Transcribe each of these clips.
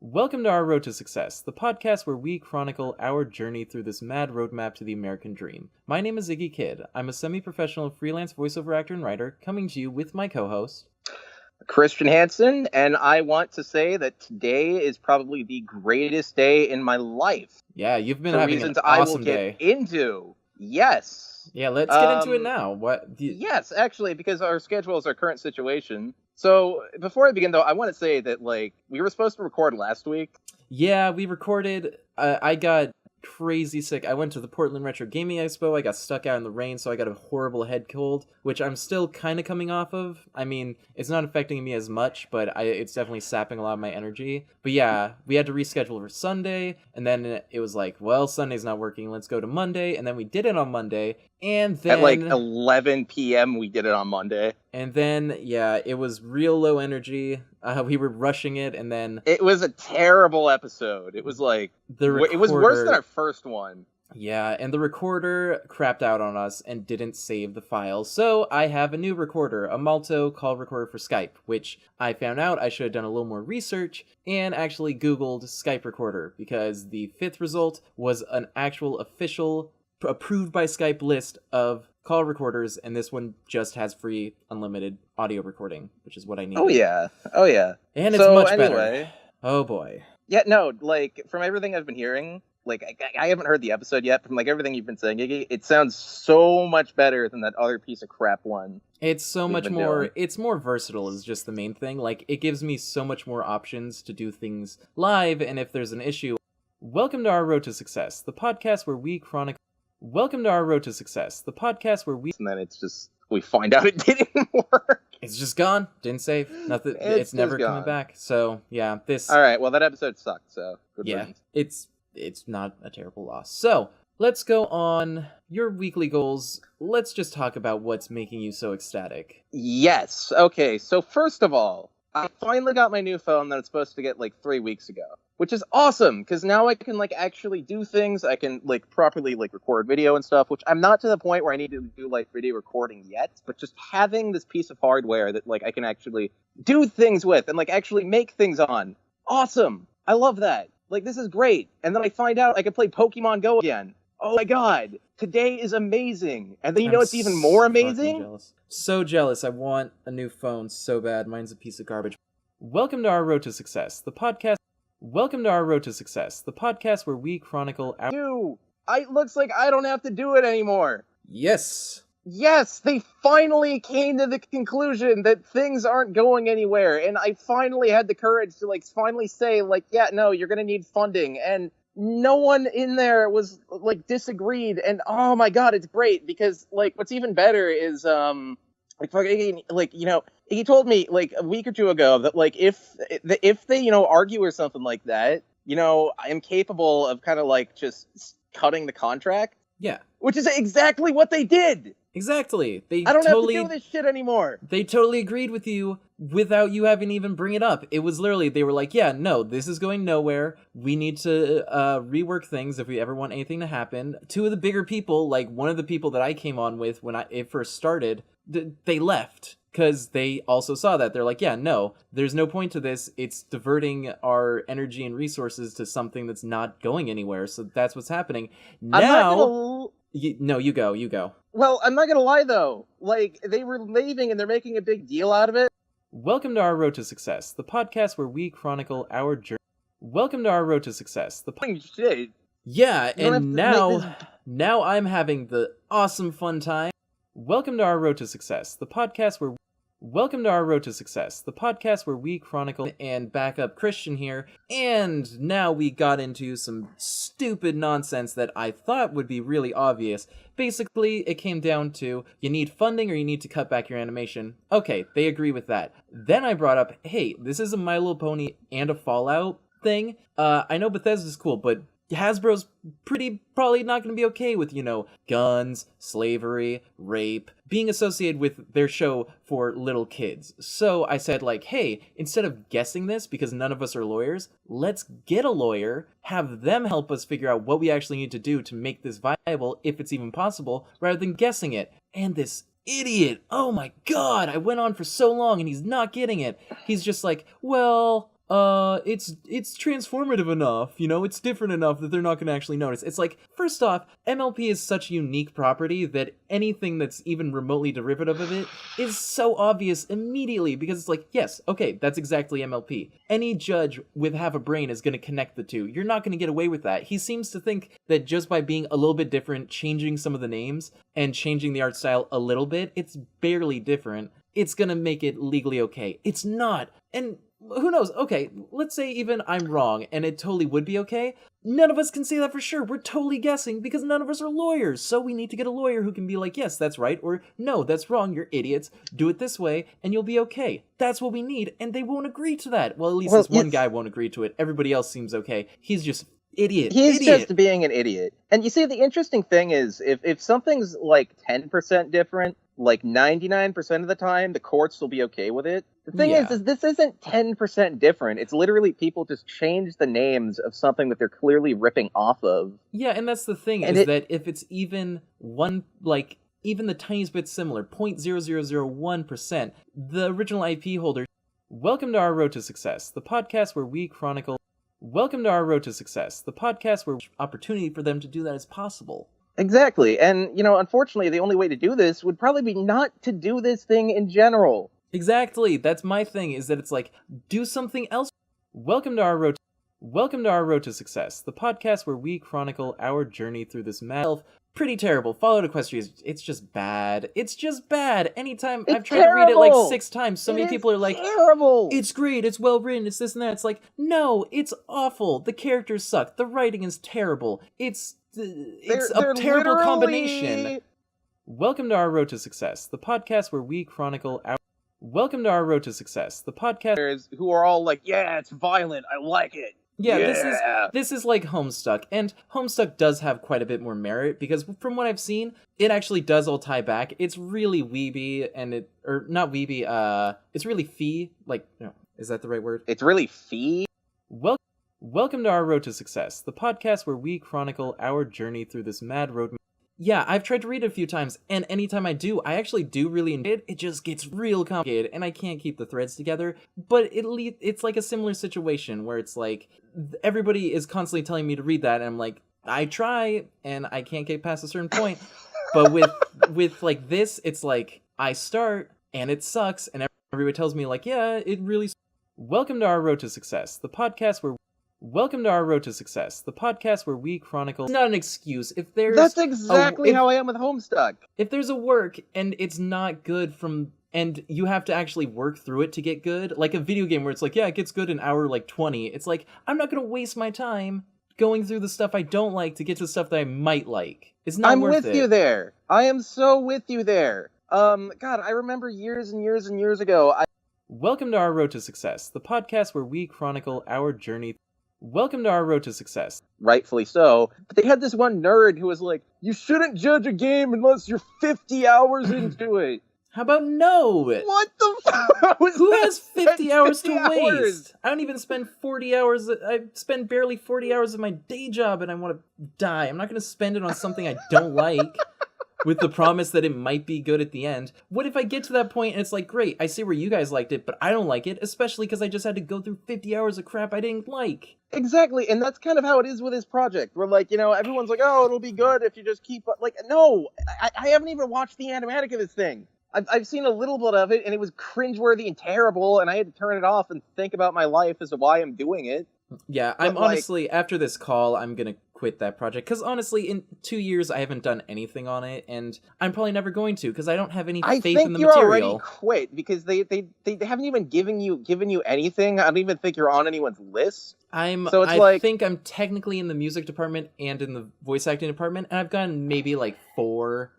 Welcome to Our Road to Success, the podcast where we chronicle our journey through this mad roadmap to the American dream. My name is Iggy Kidd. I'm a semi-professional freelance voiceover actor and writer, coming to you with my co-host, Christian Hansen, and I want to say that today is probably the greatest day in my life. Yeah, you've been for having reasons an I will awesome day. get into. Yes. Yeah, let's get into it now. Yes, actually, because our schedule is our current situation. So before I begin, though, I want to say that we were supposed to record last week. Yeah, we recorded. I got crazy sick. I went to the Portland Retro Gaming Expo. I got stuck out in the rain, so I got a horrible head cold, which I'm still kind of coming off of. I mean, it's not affecting me as much, but it's definitely sapping a lot of my energy. But yeah, we had to reschedule for Sunday, and then it was like, well, Sunday's not working. Let's go to Monday, and then we did it on Monday, and then At 11 p.m. we did it on Monday. And then, yeah, it was real low energy. We were rushing it, and then It was a terrible episode. It was it was worse than our first one. Yeah, and the recorder crapped out on us and didn't save the file. So I have a new recorder, a Malto call recorder for Skype, which I found out I should have done a little more research and actually Googled Skype recorder, because the fifth result was an actual official approved by Skype list of call recorders, and this one just has free unlimited audio recording, which is what I need. Oh yeah. And it's much better. Oh boy. Yeah, no, from everything I've been hearing, I haven't heard the episode yet. From everything you've been saying, Iggy, it sounds so much better than that other piece of crap one. It's so much more. It's more versatile is just the main thing. It gives me so much more options to do things live, and if there's an issue, welcome to Our Road to Success, the podcast where we chronicle. Welcome to Our Road to Success, the podcast where we. And then it's just we find out it didn't work. It's just gone. Didn't save. Nothing. It's never coming back. So yeah, this. All right. Well, that episode sucked. So good riddance. It's not a terrible loss. So let's go on your weekly goals. Let's just talk about what's making you so ecstatic. Yes. Okay. So first of all, I finally got my new phone that I was supposed to get 3 weeks ago, which is awesome because now I can actually do things. I can properly record video and stuff, which I'm not to the point where I need to do video recording yet. But just having this piece of hardware that I can actually do things with and actually make things on, awesome. I love that. This is great. And then I find out I can play Pokemon Go again. Oh my god, today is amazing. And then it's even more amazing. Jealous. So jealous. I want a new phone so bad. Mine's a piece of garbage. Welcome to Our Road to Success, the podcast. Welcome to Our Road to Success, the podcast where we chronicle our. It looks like I don't have to do it anymore. Yes. Yes, they finally came to the conclusion that things aren't going anywhere, and I finally had the courage to finally say yeah, no, you're gonna need funding, and no one in there was disagreed, and oh my god, it's great because what's even better is he told me a week or two ago that if they argue or something like that, I am capable of kind of just cutting the contract. Yeah, which is exactly what they did. Exactly. I don't have to do this shit anymore. They totally agreed with you without you having to even bring it up. It was literally, they were like, yeah, no, this is going nowhere. We need to rework things if we ever want anything to happen. Two of the bigger people, one of the people that I came on with when it first started, they left. Because they also saw that. They're like, yeah, no, there's no point to this. It's diverting our energy and resources to something that's not going anywhere. So that's what's happening. Now, you go. Well, I'm not going to lie, though. They were leaving and they're making a big deal out of it. Welcome to Our Road to Success, the podcast where we chronicle our journey. Welcome to Our Road to Success, the shit. Yeah, and now I'm having the awesome fun time. Welcome to Our Road to Success, the podcast where Welcome to Our Road to Success, the podcast where we chronicle and back up Christian here, and now we got into some stupid nonsense that I thought would be really obvious. Basically, it came down to, you need funding or you need to cut back your animation. Okay, they agree with that. Then I brought up, hey, this is a My Little Pony and a Fallout thing. I know Bethesda's cool, but Hasbro's probably not going to be okay with, guns, slavery, rape, being associated with their show for little kids. So I said, hey, instead of guessing this, because none of us are lawyers, let's get a lawyer, have them help us figure out what we actually need to do to make this viable, if it's even possible, rather than guessing it. And this idiot, oh my god, I went on for so long and he's not getting it. He's just well, it's transformative enough, it's different enough that they're not going to actually notice. It's like, first off, MLP is such a unique property that anything that's even remotely derivative of it is so obvious immediately, because it's like, yes, okay, that's exactly MLP. Any judge with half a brain is going to connect the two. You're not going to get away with that. He seems to think that just by being a little bit different, changing some of the names and changing the art style a little bit, it's barely different, it's going to make it legally okay. It's not. And who knows? Okay, let's say even I'm wrong and it totally would be okay. None of us can say that for sure. We're totally guessing because none of us are lawyers. So we need to get a lawyer who can be like, yes, that's right, or no, that's wrong, you're idiots. Do it this way and you'll be okay. That's what we need, and they won't agree to that. Well, at least this one guy won't agree to it. Everybody else seems okay. He's just idiot. He's just being an idiot. And you see, the interesting thing is, if something's like 10% different, like 99% of the time, the courts will be okay with it. The thing is this isn't 10% different. It's literally people just change the names of something that they're clearly ripping off of. Yeah, and that's the thing, that if it's even one, like, even the tiniest bit similar, 0.0001%, the original IP holder. Welcome to Our Road to Success, the podcast where we chronicle. Welcome to Our Road to Success, the podcast where opportunity for them to do that is possible. Exactly. And, unfortunately, the only way to do this would probably be not to do this thing in general. Exactly. That's my thing, is that it's like, do something else. Welcome to Our Road to Success, the podcast where we chronicle our journey through this mad, pretty terrible. Fallout Equestria, it's just bad. It's just bad. Anytime I've tried to read it like 6 times, so many people are like, terrible. It's great, it's well written, it's this and that. It's like, no, it's awful. The characters suck. The writing is terrible. It's a terrible combination. Welcome to Our Road to Success, the podcast where we chronicle our... Welcome to Our Road to Success, the podcast... Who are all like, yeah, it's violent, I like it. Yeah, this is like Homestuck, and Homestuck does have quite a bit more merit, because from what I've seen, it actually does all tie back. It's really weeby, not weeby, it's really fee, like, no, is that the right word? It's really fee? Welcome to Our Road to Success, the podcast where we chronicle our journey through this mad road. Yeah, I've tried to read it a few times, and anytime I do, I actually do really enjoy it. It just gets real complicated, and I can't keep the threads together, but it's like a similar situation where it's like, everybody is constantly telling me to read that, and I'm like, I try, and I can't get past a certain point, but with like this, it's like, I start, and it sucks, and everybody tells me like, yeah, it really... Welcome to Our Road to Success, the podcast where... Welcome to Our Road to Success, the podcast where we chronicle... It's not an excuse. If there's... That's exactly how I am with Homestuck. If there's a work, and it's not good and you have to actually work through it to get good, like a video game where it's like, yeah, it gets good in hour, 20, it's like, I'm not gonna waste my time going through the stuff I don't like to get to the stuff that I might like. It's not worth it. I'm with you there. I am so with you there. God, I remember years and years and years ago... Welcome to Our Road to Success, the podcast where we chronicle our journey... Welcome to Our Road to Success. Rightfully so. But they had this one nerd who was like, you shouldn't judge a game unless you're 50 hours into it. How about no? What the fuck? Who has 50 hours to waste? I don't even spend 40 hours. I spend barely 40 hours of my day job and I want to die. I'm not going to spend it on something I don't like. With the promise that it might be good at the end. What if I get to that point and it's like, great, I see where you guys liked it, but I don't like it, especially because I just had to go through 50 hours of crap I didn't like. Exactly, and that's kind of how it is with this project. Where, everyone's like, oh, it'll be good if you just keep... no, I haven't even watched the animatic of this thing. I've seen a little bit of it, and it was cringeworthy and terrible, and I had to turn it off and think about my life as to why I'm doing it. Yeah, I'm honestly, after this call, I'm gonna quit that project, because honestly, in 2 years, I haven't done anything on it, and I'm probably never going to, because I don't have any faith in the material. I think you already quit, because they haven't even given you anything. I don't even think you're on anyone's list. I think I'm technically in the music department and in the voice acting department, and I've gotten maybe 4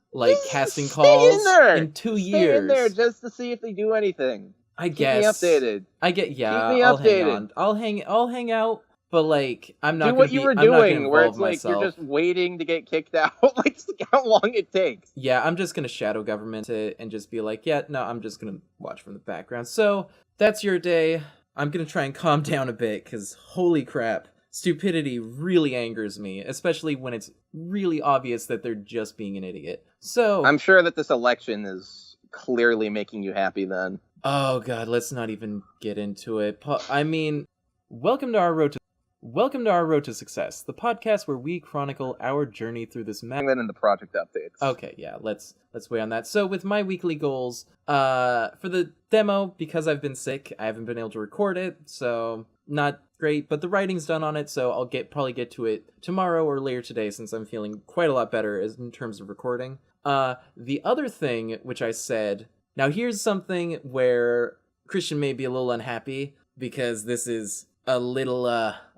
casting calls in 2 years. Stay in there just to see if they do anything. I guess. Keep me updated. Keep me updated. Hang on. I'll hang out, but I'm not. Do what you were doing, where it's myself. You're just waiting to get kicked out. How long it takes. Yeah, I'm just gonna shadow government it and just be like, yeah, no, I'm just gonna watch from the background. So that's your day. I'm gonna try and calm down a bit, because holy crap, stupidity really angers me, especially when it's really obvious that they're just being an idiot. So I'm sure that this election is clearly making you happy then. Oh god, let's not even get into it. I mean, Welcome to our road to Welcome to our road to success, the podcast where we chronicle our journey through this Bring that into project updates. Okay, yeah, let's wait on that. So with my weekly goals, for the demo, because I've been sick, I haven't been able to record it, so not great, but the writing's done on it, so I'll probably get to it tomorrow or later today, since I'm feeling quite a lot better in terms of recording. The other thing, which I said, now here's something where Christian may be a little unhappy, because this is a little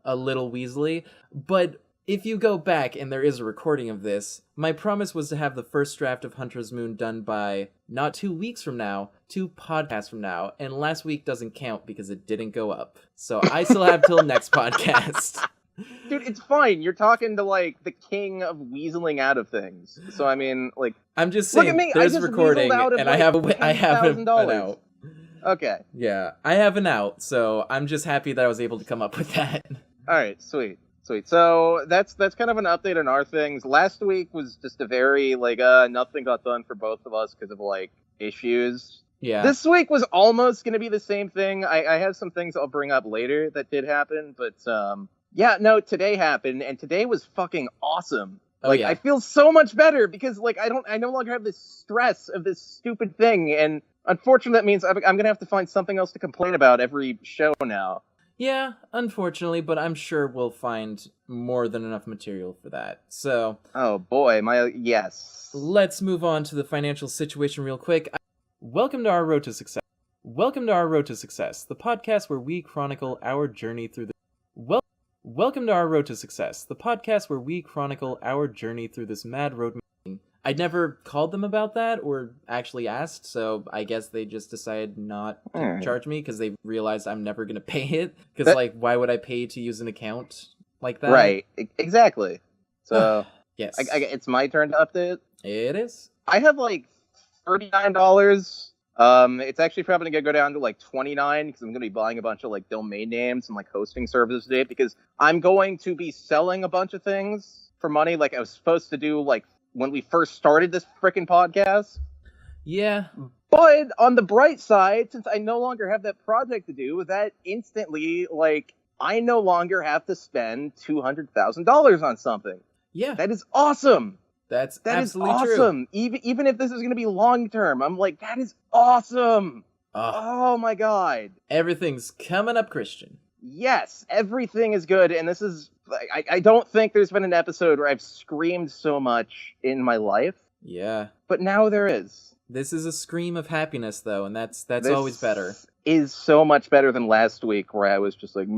Weasley, but if you go back and there is a recording of this, my promise was to have the first draft of Hunter's Moon done by not 2 weeks from now, 2 podcasts from now, and last week doesn't count because it didn't go up. So I still have till next podcast. Dude, it's fine. You're talking to, like, the king of weaseling out of things. So, I mean, like... I'm just saying, look at me, there's I just recording, weaseled out of, and like, I have an out. Okay. Yeah, I have an out, so I'm just happy that I was able to come up with that. Alright, sweet. So that's kind of an update on our things. Last week was just a very, like, nothing got done for both of us because of, like, issues. Yeah. This week was almost going to be the same thing. I have some things I'll bring up later that did happen, but, yeah, no, today happened, and today was fucking awesome. Like, yeah. I feel so much better because, like, I no longer have this stress of this stupid thing, and unfortunately that means I'm gonna have to find something else to complain about every show now. Yeah, unfortunately, but I'm sure we'll find more than enough material for that. So... oh boy, yes. Let's move on to the financial situation real quick. Welcome to our road to success. Welcome to our road to success, the podcast where we chronicle our journey through the... Welcome to our road to success, the podcast where we chronicle our journey through this mad road. I'd never called them about that or actually asked, so I guess they just decided not to charge me because they realized I'm never going to pay it. Because, like, why would I pay to use an account like that? Right, exactly. So, yes. It's my turn to update. It is. I have, like, $39. It's actually probably going to go down to, like, $29 because I'm going to be buying a bunch of, like, domain names and, like, hosting services today because I'm going to be selling a bunch of things for money like I was supposed to do, like, when we first started this frickin' podcast. Yeah. But on the bright side, since I no longer have that project to do, that instantly, like, I no longer have to spend $200,000 on something. Yeah. That is awesome. That absolutely is awesome. True. Even if this is going to be long term, I'm like, that is awesome. Oh my god. Everything's coming up, Christian. Yes, everything is good, and this is... I don't think there's been an episode where I've screamed so much in my life. Yeah. But now there is. This is a scream of happiness, though, and that's always better. This is so much better than last week, where I was just like... but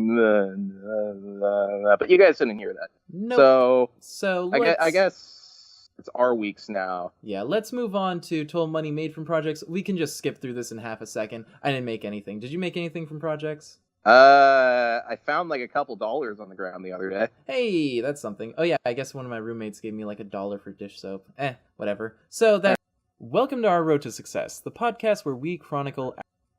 you guys didn't hear that. Nope. So I guess it's our weeks now. Yeah, let's move on to total money made from projects. We can just skip through this in half a second. I didn't make anything. Did you make anything from projects? I found like a couple dollars on the ground the other day. Hey, that's something. Oh yeah, I guess one of my roommates gave me like $1 for dish soap. Whatever. So that... Welcome to our road to success, the podcast where we chronicle...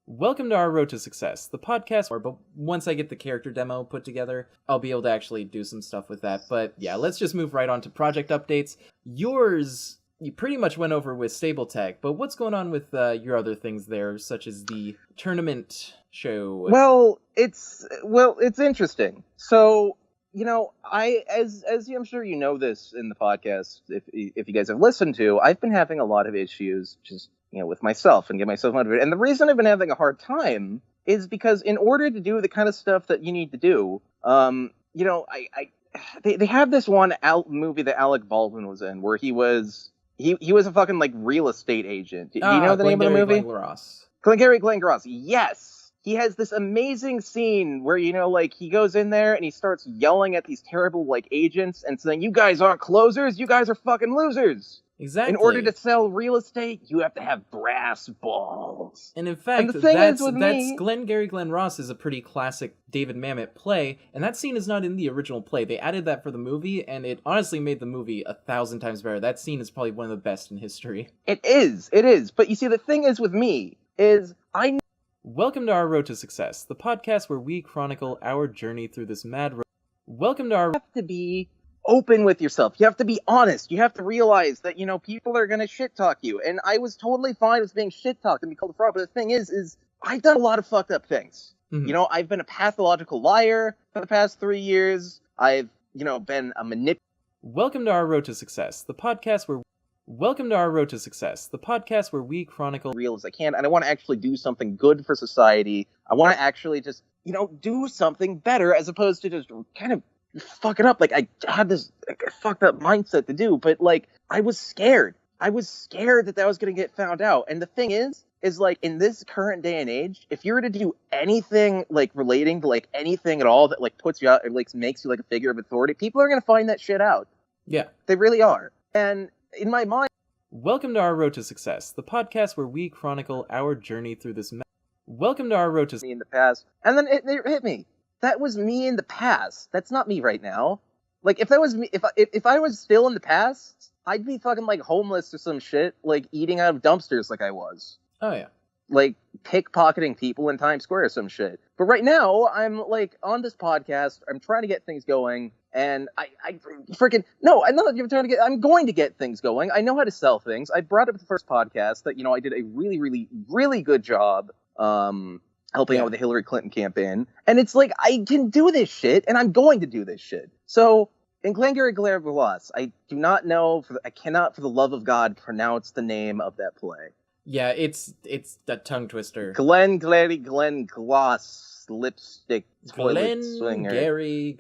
Welcome to our road to success, the podcast where... But once I get the character demo put together, I'll be able to actually do some stuff with that. But yeah, let's just move right on to project updates. Yours... You pretty much went over with Stable Tech, but what's going on with your other things there, such as the tournament show? Well, it's interesting. So, you know, as I'm sure you know this in the podcast, if you guys have listened to, I've been having a lot of issues just, you know, with myself and get myself motivated. And the reason I've been having a hard time is because in order to do the kind of stuff that you need to do, you know, they have this one movie that Alec Baldwin was in where he was a fucking, like, real estate agent. Do you know the name of the movie? Glengarry Glen Ross. Yes! He has this amazing scene where, you know, like, he goes in there and he starts yelling at these terrible, like, agents and saying, you guys aren't closers, you guys are fucking losers! Exactly. In order to sell real estate, you have to have brass balls. And in fact, Glengarry Glen Ross is a pretty classic David Mamet play, and that scene is not in the original play. They added that for the movie, and it honestly made the movie 1,000 times better. That scene is probably one of the best in history. It is. But you see, the thing is with me, is Welcome to our road to success, the podcast where we chronicle our journey through this mad road. Welcome to our... You have to be open with yourself. You have to be honest. You have to realize that, you know, people are going to shit talk you. And I was totally fine with being shit talked and be called a fraud. But the thing is I've done a lot of fucked up things. Mhm. You know, I've been a pathological liar for the past 3 years. I've, you know, been a Welcome to Our Road to Success, the podcast where we chronicle real as I can, and I want to actually do something good for society. I want to actually just, you know, do something better as opposed to just kind of fuck it up. Like, I had this fucked up mindset to do, but like, I was scared. I was scared that was going to get found out. And the thing is like, in this current day and age, if you were to do anything like relating to like anything at all that like puts you out or like makes you like a figure of authority, people are going to find that shit out. Yeah. They really are. And in my mind, welcome to Our Road to Success, the podcast where we chronicle our journey through this. Welcome to Our Road to me in the past, and then it hit me. That was me in the past. That's not me right now. Like, if that was me, if I was still in the past, I'd be fucking like homeless or some shit, like eating out of dumpsters like I was. Oh yeah. Like pickpocketing people in Times Square or some shit. But right now, I'm like on this podcast. I'm trying to get things going, and I freaking no. I'm not even trying to get. I'm going to get things going. I know how to sell things. I brought up the first podcast that, you know, I did a really, really, really good job helping out with the Hillary Clinton campaign, and it's like, I can do this shit, and I'm going to do this shit. So in Glengarry Glen Ross, I do not know. I cannot, for the love of God, pronounce the name of that play. Yeah, it's a tongue twister. Glen Gloss lipstick toilet swinger.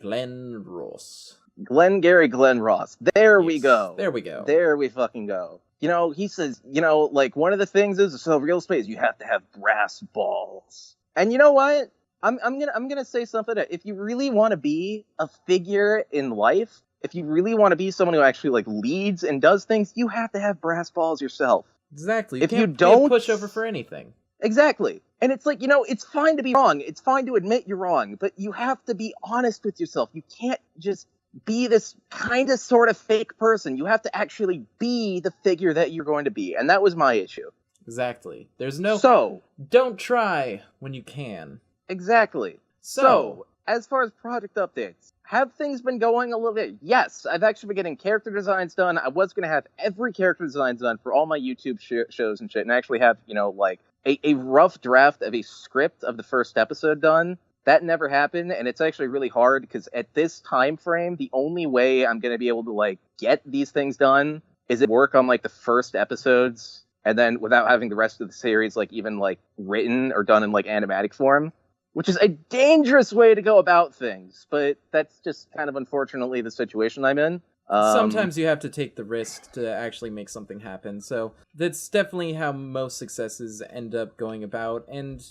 Glen Ross. Glengarry Glen Ross. There we go. There we go. There we fucking go. You know, he says, you know, like, one of the things is to sell real estate is you have to have brass balls. And you know what? I'm gonna say something that if you really want to be a figure in life, if you really want to be someone who actually like leads and does things, you have to have brass balls yourself. Exactly. If you don't don't be a pushover for anything. Exactly. And it's like, you know, it's fine to be wrong. It's fine to admit you're wrong, but you have to be honest with yourself. You can't just be this kind of sort of fake person. You have to actually be the figure that you're going to be. And that was my issue. Exactly. There's no... So, don't try when you can. Exactly. So, as far as project updates, have things been going a little bit? Yes, I've actually been getting character designs done. I was going to have every character design done for all my YouTube shows and shit, and actually have, you know, like, a rough draft of a script of the first episode done. That never happened, and it's actually really hard, because at this time frame, the only way I'm going to be able to, like, get these things done is to work on, like, the first episodes, and then without having the rest of the series, like, even, like, written or done in, like, animatic form. Which is a dangerous way to go about things, but that's just kind of unfortunately the situation I'm in. Sometimes you have to take the risk to actually make something happen, so that's definitely how most successes end up going about, and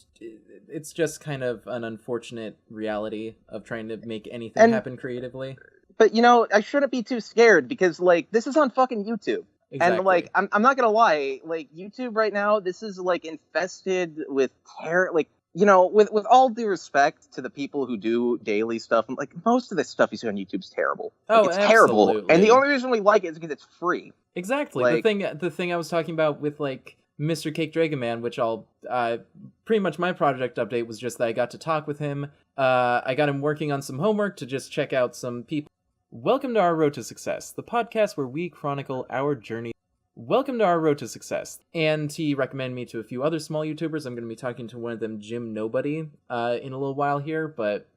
it's just kind of an unfortunate reality of trying to make anything happen creatively. But, you know, I shouldn't be too scared, because, like, this is on fucking YouTube. Exactly. And, like, I'm not gonna lie, like, YouTube right now, this is, like, infested with like, you know, with all due respect to the people who do daily stuff, like, most of this stuff you see on YouTube's terrible. Like, it's terrible. And the only reason we like it is because it's free. Exactly. Like, the thing I was talking about with, like, Mr. Cake Dragon Man, which I'll pretty much my project update was just that I got to talk with him. I got him working on some homework to just check out some people. Welcome to Our Road to Success, the podcast where we chronicle our journey. Welcome to Our Road to Success. And he recommended me to a few other small YouTubers. I'm going to be talking to one of them, Jim Nobody, in a little while here, but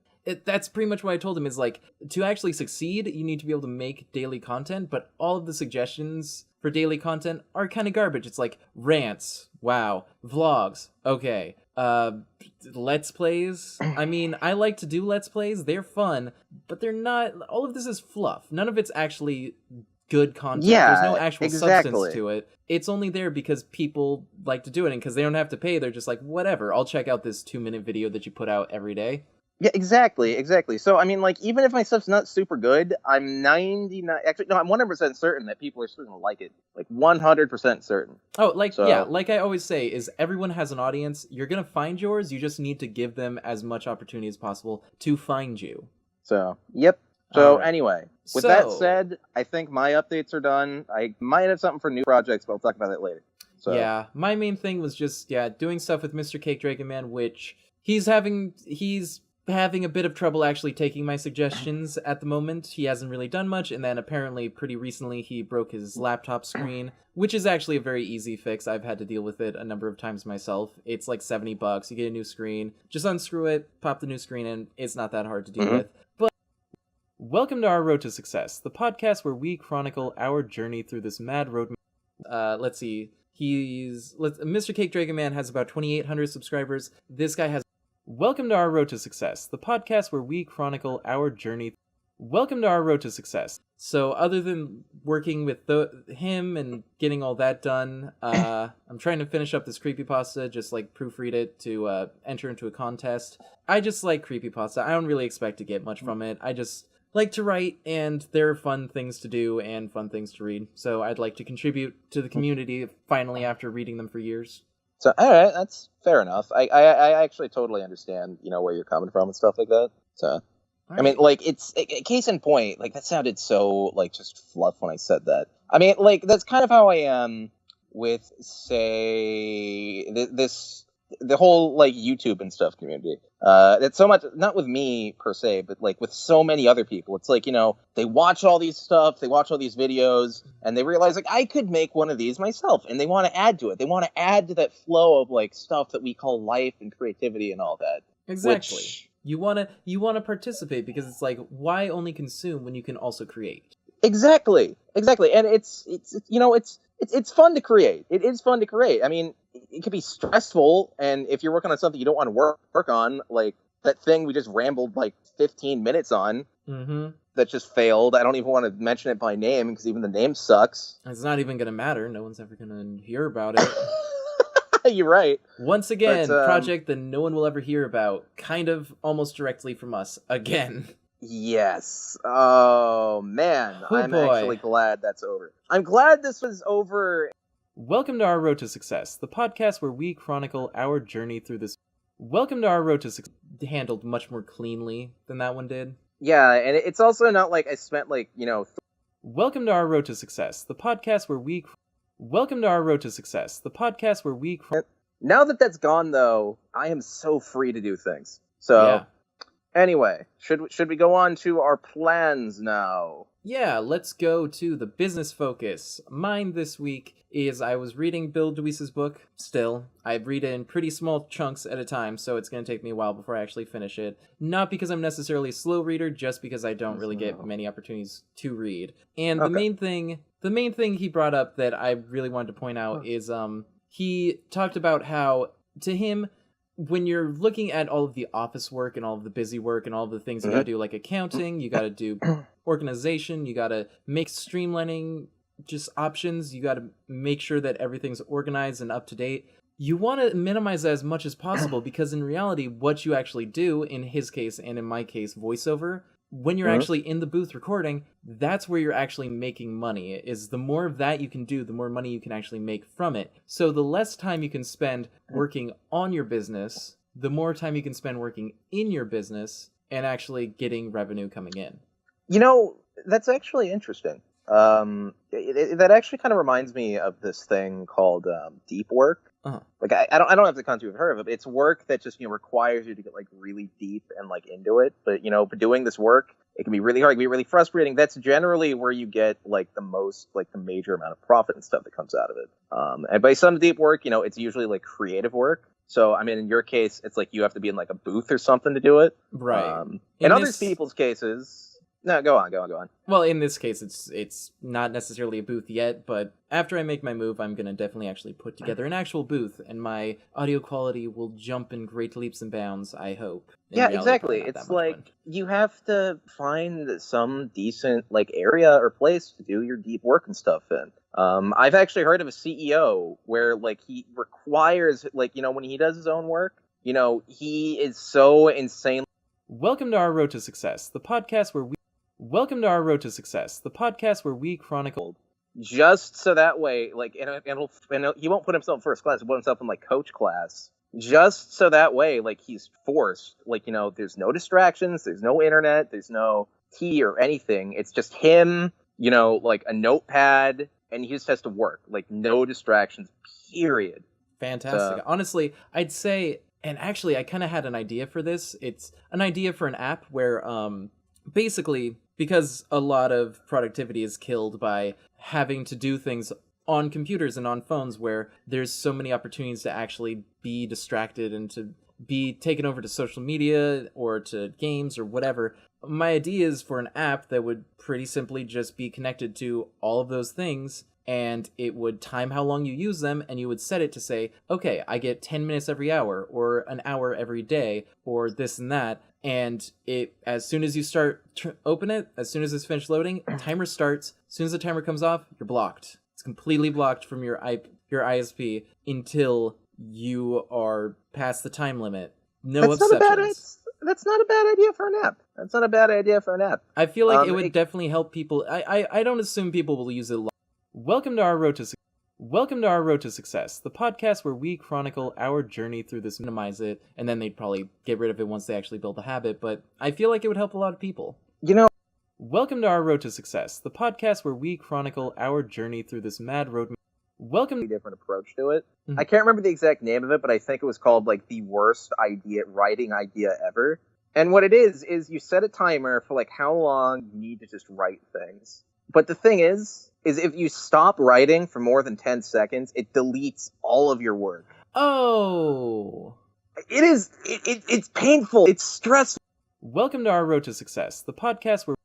that's pretty much what I told him is, like, to actually succeed, you need to be able to make daily content, but all of the suggestions for daily content are kind of garbage. It's like rants, wow, vlogs, okay, Let's Plays. I mean, I like to do Let's Plays, they're fun, but they're not, all of this is fluff. None of it's actually good content. Yeah, there's no actual substance to it. It's only there because people like to do it, and because they don't have to pay, they're just like, whatever, I'll check out this 2-minute video that you put out every day. Yeah, exactly. So, I mean, like, even if my stuff's not super good, I'm 100% certain that people are still gonna like it. Like, 100% certain. Oh, like, yeah, like I always say, is everyone has an audience. You're gonna find yours, you just need to give them as much opportunity as possible to find you. So, yep. So, anyway, with that said, I think my updates are done. I might have something for new projects, but I'll talk about that later. So. Yeah, my main thing was just, doing stuff with Mr. Cake Dragon Man, which he's having a bit of trouble actually taking my suggestions at the moment. He hasn't really done much, and then apparently pretty recently he broke his laptop screen, which is actually a very easy fix. I've had to deal with it a number of times myself. It's like $70. You get a new screen, just unscrew it, pop the new screen in. It's not that hard to deal with. But welcome to Our Road to Success, the podcast where we chronicle our journey through this mad road. Let's see. Mr. Cake Dragon Man has about 2,800 subscribers. This guy has... Welcome to Our Road to Success, the podcast where we chronicle our journey. Welcome to Our Road to Success. So other than working with him and getting all that done, I'm trying to finish up this creepypasta, just like proofread it to enter into a contest. I just like creepypasta. I don't really expect to get much from it. I just like to write, and there are fun things to do and fun things to read. So I'd like to contribute to the community finally after reading them for years. So, all right, that's fair enough. I actually totally understand, where you're coming from and stuff like that. So, I mean, like, it's case in point, like, that sounded so, like, just fluff when I said that. I mean, like, that's kind of how I am with, say, the whole, like, YouTube and stuff community. It's so much, not with me per se, but like with so many other people. It's like, they watch all these stuff, they watch all these videos, and they realize, like, I could make one of these myself, and they want to add to it. They want to add to that flow of, like, stuff that we call life and creativity and all that. Exactly. You want to participate, because it's like, why only consume when you can also create? Exactly. And it's fun to create. It is fun to create. I mean, it could be stressful, and if you're working on something you don't want to work on, like that thing we just rambled like 15 minutes on, that just failed. I don't even want to mention it by name, because even the name sucks. It's not even going to matter. No one's ever going to hear about it. You're right. Once again, project that no one will ever hear about, kind of almost directly from us, again. Yes. Oh, man. I'm actually glad that's over. I'm glad this was over. Welcome to Our Road to Success, the podcast where we chronicle our journey through this. Welcome to Our Road to Success handled much more cleanly than that one did. Yeah, and it's also not like I spent, like, Welcome to Our Road to Success, the podcast where we... Welcome to Our Road to Success, the podcast where we... Now that that's gone, though, I am so free to do things. So... Yeah. Anyway, should we go on to our plans now? Yeah, let's go to the business focus. Mine this week is I was reading Bill Deweese's book. Still, I read it in pretty small chunks at a time, so it's going to take me a while before I actually finish it. Not because I'm necessarily a slow reader, just because I don't really get many opportunities to read. And the main thing he brought up that I really wanted to point out is he talked about how, to him, when you're looking at all of the office work and all of the busy work and all of the things you gotta do, like accounting, you gotta do organization, you gotta make streamlining just options, you gotta make sure that everything's organized and up to date. You want to minimize that as much as possible, because in reality, what you actually do, in his case and in my case, voiceover, when you're actually in the booth recording, that's where you're actually making money. Is the more of that you can do, the more money you can actually make from it. So the less time you can spend working on your business, the more time you can spend working in your business and actually getting revenue coming in. That's actually interesting. That actually kind of reminds me of this thing called deep work. Like I don't have the concept you've heard of it, but it's work that just requires you to get like really deep and like into it. But but doing this work, it can be really hard, it can be really frustrating. That's generally where you get like the most, like the major amount of profit and stuff that comes out of it. And by some deep work, it's usually like creative work. So I mean, in your case, it's like you have to be in like a booth or something to do it. Right. In other people's cases. No, go on. Well, in this case, it's not necessarily a booth yet, but after I make my move, I'm going to definitely actually put together an actual booth, and my audio quality will jump in great leaps and bounds, I hope. Yeah, exactly. It's like, you have to find some decent, like, area or place to do your deep work and stuff in. I've actually heard of a CEO where, like, he requires, like, when he does his own work, he is so insane. Welcome to Our Road to Success, the podcast where we... Welcome to Our Road to Success, the podcast where we chronicle... Just so that way, like, and he won't put himself in first class, he'll put himself in, like, coach class. Just so that way, like, he's forced, like, there's no distractions, there's no internet, there's no tea or anything. It's just him, like, a notepad, and he just has to work. Like, no distractions, period. Fantastic. Honestly, I'd say And actually, I kind of had an idea for this. It's an idea for an app where, basically, because a lot of productivity is killed by having to do things on computers and on phones where there's so many opportunities to actually be distracted and to be taken over to social media or to games or whatever. My idea is for an app that would pretty simply just be connected to all of those things, and it would time how long you use them, and you would set it to say, okay, I get 10 minutes every hour or an hour every day or this and that. And it, as soon as you start open it, as soon as it's finished loading, timer starts. As soon as the timer comes off, you're blocked. It's completely blocked from your ISP until you are past the time limit. No exceptions. That's not a bad idea for an app. That's not a bad idea for an app. I feel like it would definitely help people. I don't assume people will use it a lot. Welcome to our road to success, the podcast where we chronicle our journey through this, minimize it, and then they'd probably get rid of it once they actually build a habit, but I feel like it would help a lot of people. Welcome to our road to success, the podcast where we chronicle our journey through this mad road. Different approach to it. Mm-hmm. I can't remember the exact name of it, but I think it was called like the worst writing idea ever. And what it is you set a timer for like how long you need to just write things. But the thing is if you stop writing for more than 10 seconds, it deletes all of your work. Oh. It's painful. It's stressful. Welcome to our road to success, the podcast where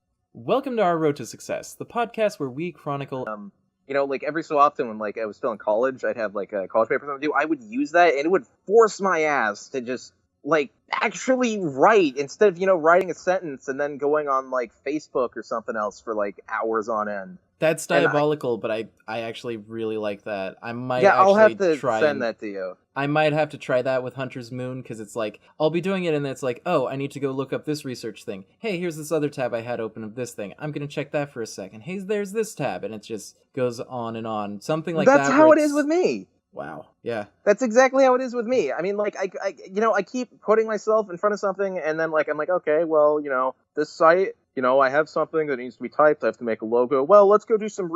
we chronicle. Like every so often when like I was still in college, I'd have like a college paper to do. I would use that, and it would force my ass to just like actually write instead of writing a sentence and then going on like Facebook or something else for like hours on end. That's diabolical, but I actually really like that. I'll have to send that to you. I might have to try that with Hunter's Moon, because it's like, I'll be doing it and it's like, oh, I need to go look up this research thing. Hey, here's this other tab I had open of this thing. I'm going to check that for a second. Hey, there's this tab, and it just goes on and on. Something like that. That's how it is with me. Wow. Yeah. That's exactly how it is with me. I mean, like, I keep putting myself in front of something, and then, like, I'm like, okay, well, this site, I have something that needs to be typed. I have to make a logo. Well, let's go do some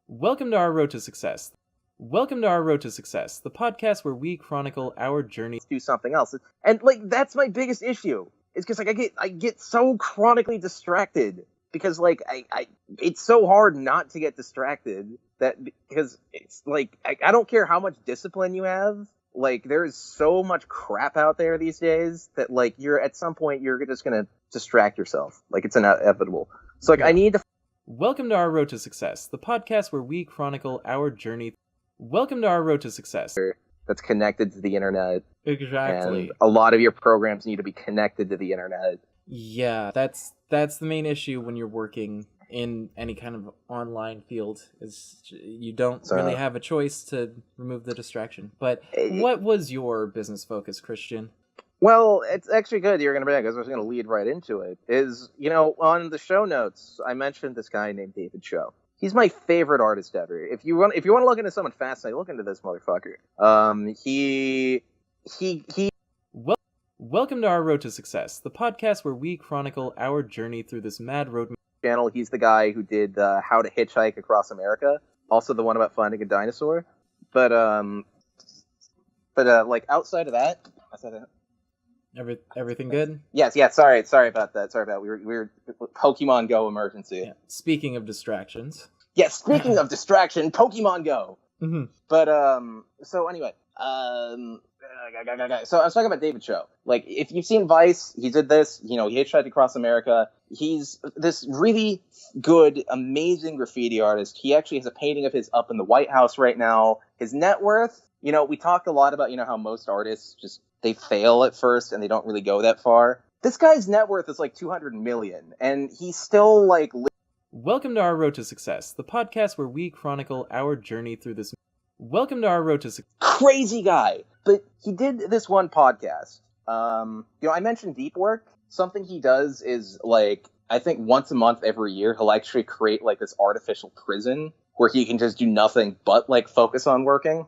Welcome to our road to success. Welcome to our road to success, the podcast where we chronicle our journey. Do something else. And, like, that's my biggest issue. It's because, like, I get so chronically distracted. Because, like, it's so hard not to get distracted because it's like, I don't care how much discipline you have. Like, there is so much crap out there these days that, like, at some point, you're just going to distract yourself. Like, it's inevitable. So, like, I need to... Welcome to our road to success, the podcast where we chronicle our journey. Welcome to our road to success. That's connected to the internet. Exactly. And a lot of your programs need to be connected to the internet. Yeah, that's the main issue when you're working in any kind of online field, is you don't really have a choice to remove the distraction. But what was your business focus, Christian? Well, it's actually good you're going to bring it, because I was going to lead right into it. On the show notes, I mentioned this guy named David Cho. He's my favorite artist ever. If you want to look into someone fascinating, look into this motherfucker. Welcome to our road to success, the podcast where we chronicle our journey through this mad road. Channel. He's the guy who did How to Hitchhike Across America. Also the one about finding a dinosaur. But like outside of that. Everything good? Yes. Sorry about that. We were Pokemon Go emergency. Yeah. Speaking of distractions. Yes. Speaking of distraction, Pokemon Go. Mm-hmm. But so anyway, so I was talking about David Cho. Like, if you've seen Vice, he did this. He hitchhiked across America. He's this really good, amazing graffiti artist. He actually has a painting of his up in the White House right now. His net worth, we talked a lot about, how most artists just, they fail at first and they don't really go that far. This guy's net worth is like 200 million, and he's still like... Welcome to our road to success, the podcast where we chronicle our journey through this... Welcome to our road to success. Crazy guy. But he did this one podcast. I mentioned deep work. Something he does is, like, I think once a month every year, he'll actually create, like, this artificial prison where he can just do nothing but, like, focus on working.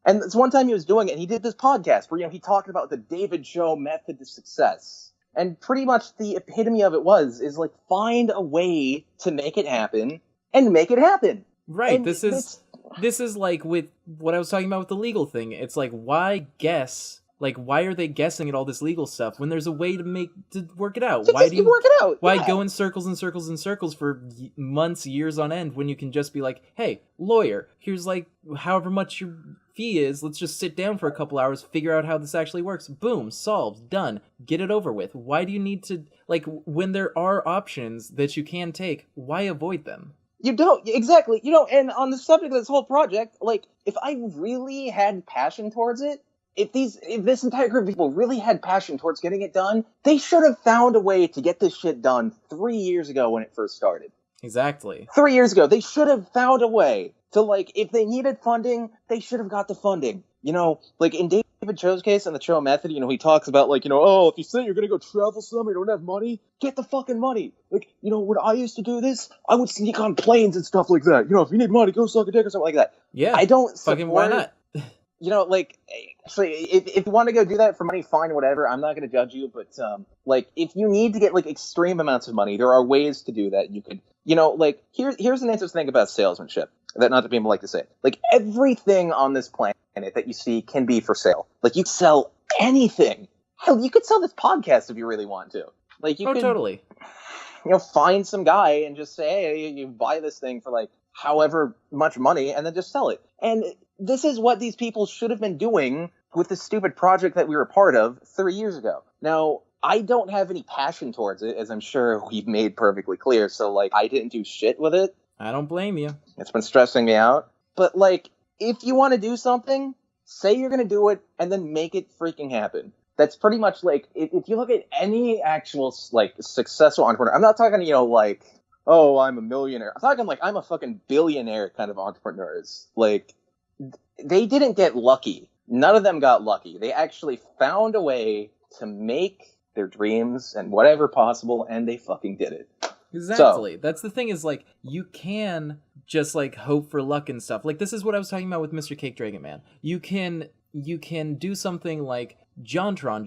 And this one time he was doing it, and he did this podcast where, he talked about the David Cho method to success. And pretty much the epitome of it is, like, find a way to make it happen, and make it happen. Right, and this is like with what I was talking about with the legal thing. It's like, why guess? Like, why are they guessing at all this legal stuff when there's a way to work it out? So Why just work it out? Why Yeah. go in circles and circles and circles for months, years on end when you can just be like, hey, lawyer, here's like however much your fee is. Let's just sit down for a couple hours, figure out how this actually works. Boom, solved, done. Get it over with. Why do you need to, like, when there are options that you can take, why avoid them? You don't, exactly. You know, and on the subject of this whole project, like, if I really had passion towards it, if this entire group of people really had passion towards getting it done, they should have found a way to get this shit done 3 years ago when it first started. Exactly. 3 years ago, they should have found a way to, like, if they needed funding, they should have got the funding. You know, like in David Cho's case on the Cho Method, you know, he talks about, like, you know, oh, if you say you're gonna go travel somewhere, you don't have money, get the fucking money. Like, you know, when I used to do this, I would sneak on planes and stuff like that. You know, if you need money, go suck a dick or something like that. Yeah. I don't support, fucking why not? You know, like, actually, if you want to go do that for money, fine, whatever. I'm not going to judge you, but, like, if you need to get, like, extreme amounts of money, there are ways to do that. You could, you know, like, here's an interesting thing about salesmanship that not that people like to say. Like, everything on this planet that you see can be for sale. Like, you sell anything. Hell, you could sell this podcast if you really want to. Like, you could, totally. You know, find some guy and just say, hey, you buy this thing for, like, however much money, and then just sell it. And this is what these people should have been doing with the stupid project that we were a part of 3 years ago. Now, I don't have any passion towards it, as I'm sure we've made perfectly clear, so, like, I didn't do shit with it. I don't blame you. It's been stressing me out. But, like, if you want to do something, say you're going to do it, and then make it freaking happen. That's pretty much, like, if you look at any actual, like, successful entrepreneur, I'm not talking, you know, like, oh, I'm a millionaire. I'm talking, like, I'm a fucking billionaire kind of entrepreneurs. Like, they didn't get lucky. None of them got lucky. They actually found a way to make their dreams and whatever possible, and they fucking did it. Exactly. So, that's the thing is, like, you can just, like, hope for luck and stuff. Like, this is what I was talking about with Mr. Cake Dragon Man. You can do something like JonTron.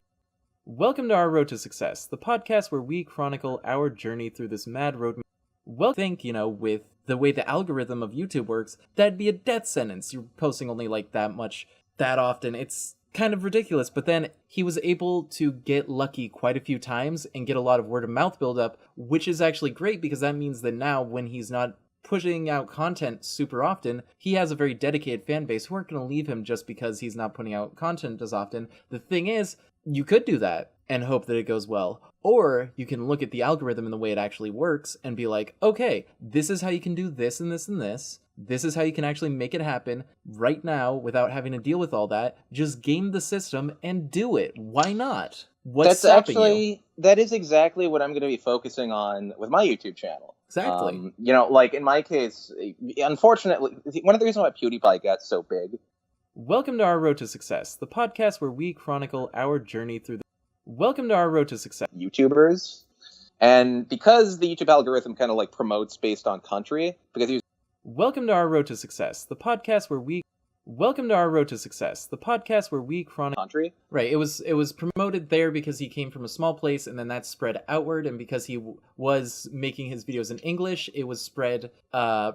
Welcome to Our Road to Success, the podcast where we chronicle our journey through this mad road. Well, I think, you know, with the way the algorithm of YouTube works, that'd be a death sentence. You're posting only, like, that much, that often. It's kind of ridiculous. But then he was able to get lucky quite a few times and get a lot of word of mouth buildup, which is actually great because that means that now when he's not pushing out content super often, he has a very dedicated fan base who aren't going to leave him just because he's not putting out content as often. The thing is, you could do that and hope that it goes well. Or you can look at the algorithm and the way it actually works and be like, okay, this is how you can do this and this and this. This is how you can actually make it happen right now without having to deal with all that. Just game the system and do it. Why not? What's stopping you? That is exactly what I'm going to be focusing on with my YouTube channel. Exactly. You know, like in my case, unfortunately, one of the reasons why PewDiePie got so big. Welcome to Our Road to Success, the podcast where we chronicle our journey through Welcome to Our Road to Success. YouTubers. And because the YouTube algorithm kind of like promotes based on country, because he was Welcome to Our Road to Success, the podcast where we Welcome to Our Road to Success, the podcast where we chronicle country. Right, it was promoted there because he came from a small place, and then that spread outward, and because he was making his videos in English, it was spread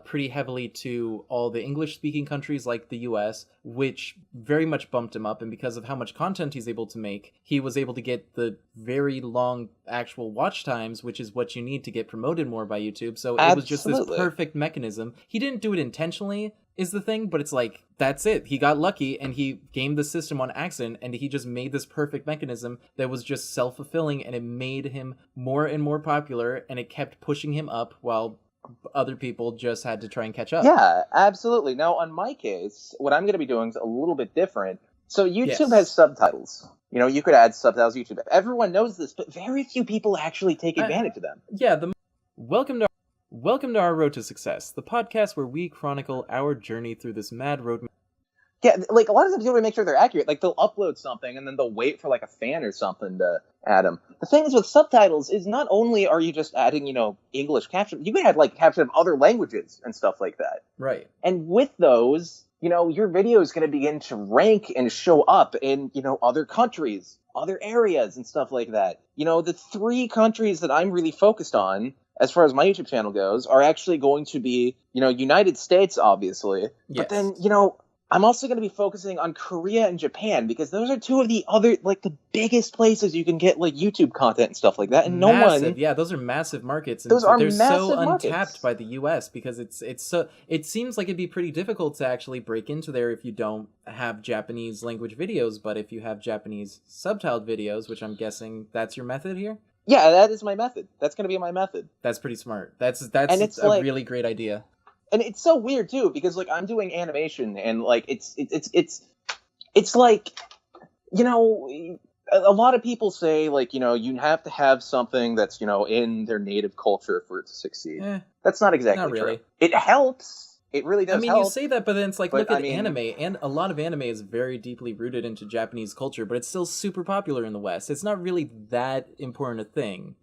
pretty heavily to all the English-speaking countries like the US, which very much bumped him up, and because of how much content he's able to make, he was able to get the very long actual watch times, which is what you need to get promoted more by YouTube, so it was just this perfect mechanism. He didn't do it intentionally, is the thing, but it's like, that's it. He got lucky and he gamed the system on accident, and he just made this perfect mechanism that was just self-fulfilling, and it made him more and more popular, and it kept pushing him up while other people just had to try and catch up. Yeah, absolutely. Now, on my case, what I'm going to be doing is a little bit different. So YouTube has subtitles. You know, you could add subtitles to YouTube. Everyone knows this, but very few people actually take advantage of them. Yeah, Welcome to Our Road to Success, the podcast where we chronicle our journey through this mad road. Yeah, like a lot of times people make sure they're accurate. Like they'll upload something and then they'll wait for like a fan or something to add them. The thing is with subtitles is not only are you just adding, you know, English caption, you can add like caption of other languages and stuff like that. Right. And with those, you know, your video is going to begin to rank and show up in, you know, other countries, other areas and stuff like that. You know, the 3 countries that I'm really focused on as far as my YouTube channel goes, are actually going to be, you know, United States, obviously. Yes. But then, you know, I'm also going to be focusing on Korea and Japan because those are two of the other, like, the biggest places you can get, like, YouTube content and stuff like that. And Massive, yeah, those are massive markets, and those are they're so massive untapped markets. by the U.S. because it's so, it seems like it'd be pretty difficult to actually break into there if you don't have Japanese language videos, but if you have Japanese subtitled videos, which I'm guessing that's your method here. Yeah, that is my method. That's going to be my method. That's pretty smart. That's And it's a like, really great idea. and it's so weird too because like I'm doing animation and like it's like, you know, a lot of people say like, you know, you have to have something that's, you know, in their native culture for it to succeed. That's not exactly Not really. true. It helps. It really does. I mean, help. you say that, but then it's like, But, look at I mean- anime, and a lot of anime is very deeply rooted into Japanese culture, but it's still super popular in the West. It's not really that important a thing.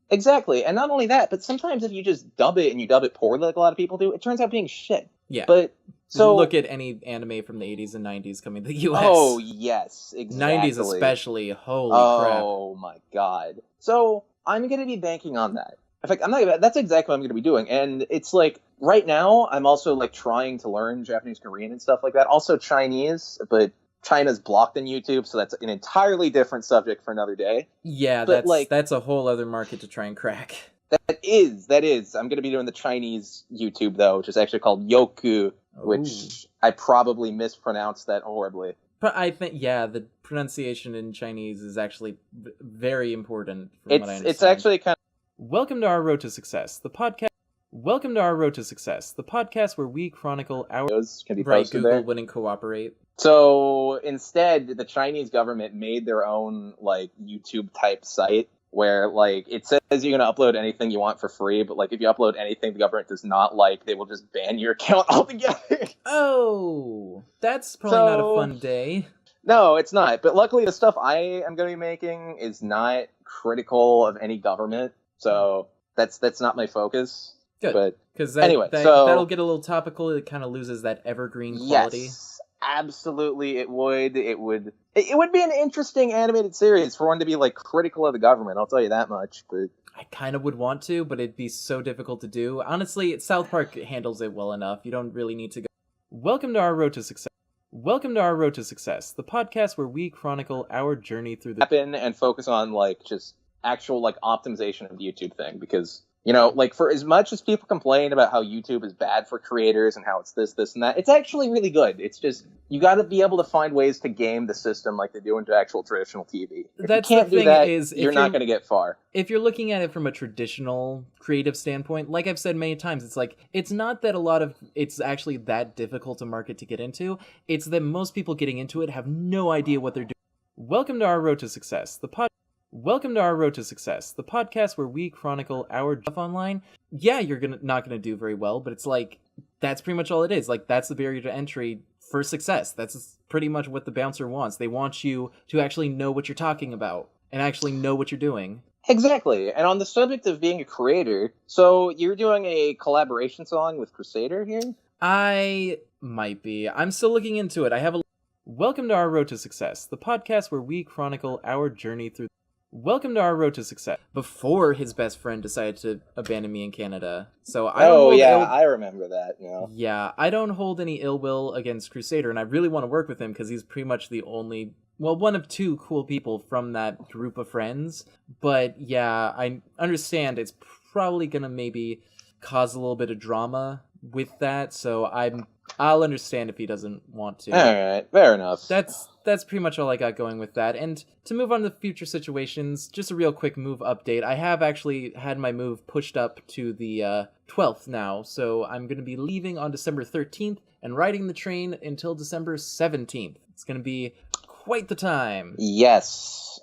Exactly. And not only that, but sometimes if you just dub it and you dub it poorly like a lot of people do, it turns out being shit. Yeah. But so look at any anime from the 80s and 90s coming to the US. Oh, yes, exactly. 90s especially. Holy crap. Oh my god. So I'm going to be banking on that. In fact, that's exactly what I'm going to be doing. And it's like right now I'm also like trying to learn Japanese, Korean and stuff like that. Also Chinese, but China's blocked in YouTube, so that's an entirely different subject for another day. Yeah, But, that's a whole other market to try and crack. That is. I'm going to be doing the Chinese YouTube, though, which is actually called Yoku, which I probably mispronounced that horribly. But I think, yeah, the pronunciation in Chinese is actually very important from what I understand. It's actually kind of... Welcome to Our Road to Success, the podcast. Welcome to Our Road to Success, the podcast where we chronicle our... Can be right, posted Google there. wouldn't cooperate. So instead, the Chinese government made their own like YouTube type site where like it says you're going to upload anything you want for free, but like if you upload anything the government does not like, they will just ban your account altogether. Oh, that's probably not a fun day. No, it's not. But luckily, the stuff I am going to be making is not critical of any government, so that's not my focus. Good, but because anyway, that'll get a little topical. It kind of loses that evergreen quality. Yes. Absolutely, it would be an interesting animated series for one to be like critical of the government. I'll tell you that much. But I kind of would want to, but it'd be so difficult to do. Honestly, South Park handles it well enough. You don't really need to go. Welcome to Our Road to Success. Welcome to Our Road to Success, the podcast where we chronicle our journey through the happen and focus on like just actual like optimization of the YouTube thing because. You know, like for as much as people complain about how YouTube is bad for creators and how it's this, and that, it's actually really good. It's just, you got to be able to find ways to game the system like they do into actual traditional TV. If That's you can't the do thing that, is, you're not going to get far. If you're looking at it from a traditional creative standpoint, like I've said many times, it's like, it's not that it's actually that difficult a market to get into. It's that most people getting into it have no idea what they're doing. Welcome to Our Road to Success, Welcome to Our Road to Success, the podcast where we chronicle our stuff online. Yeah, you're not gonna do very well, but it's like, that's pretty much all it is. Like, that's the barrier to entry for success. That's pretty much what the bouncer wants. They want you to actually know what you're talking about and actually know what you're doing. Exactly. And on the subject of being a creator, so you're doing a collaboration song with Crusader here? I might be. I'm still looking into it. Welcome to Our Road to Success, the podcast where we chronicle our journey through... Welcome to Our Road to Success. Before his best friend decided to abandon me in Canada. So I remember that. Yeah, I don't hold any ill will against Crusader, and I really want to work with him because he's pretty much the only, one of two cool people from that group of friends. But yeah, I understand it's probably gonna maybe cause a little bit of drama with that, so I'll understand if he doesn't want to. Alright, fair enough. That's pretty much all I got going with that. And to move on to future situations, just a real quick move update. I have actually had my move pushed up to the 12th now, so I'm going to be leaving on December 13th and riding the train until December 17th. It's going to be quite the time. Yes.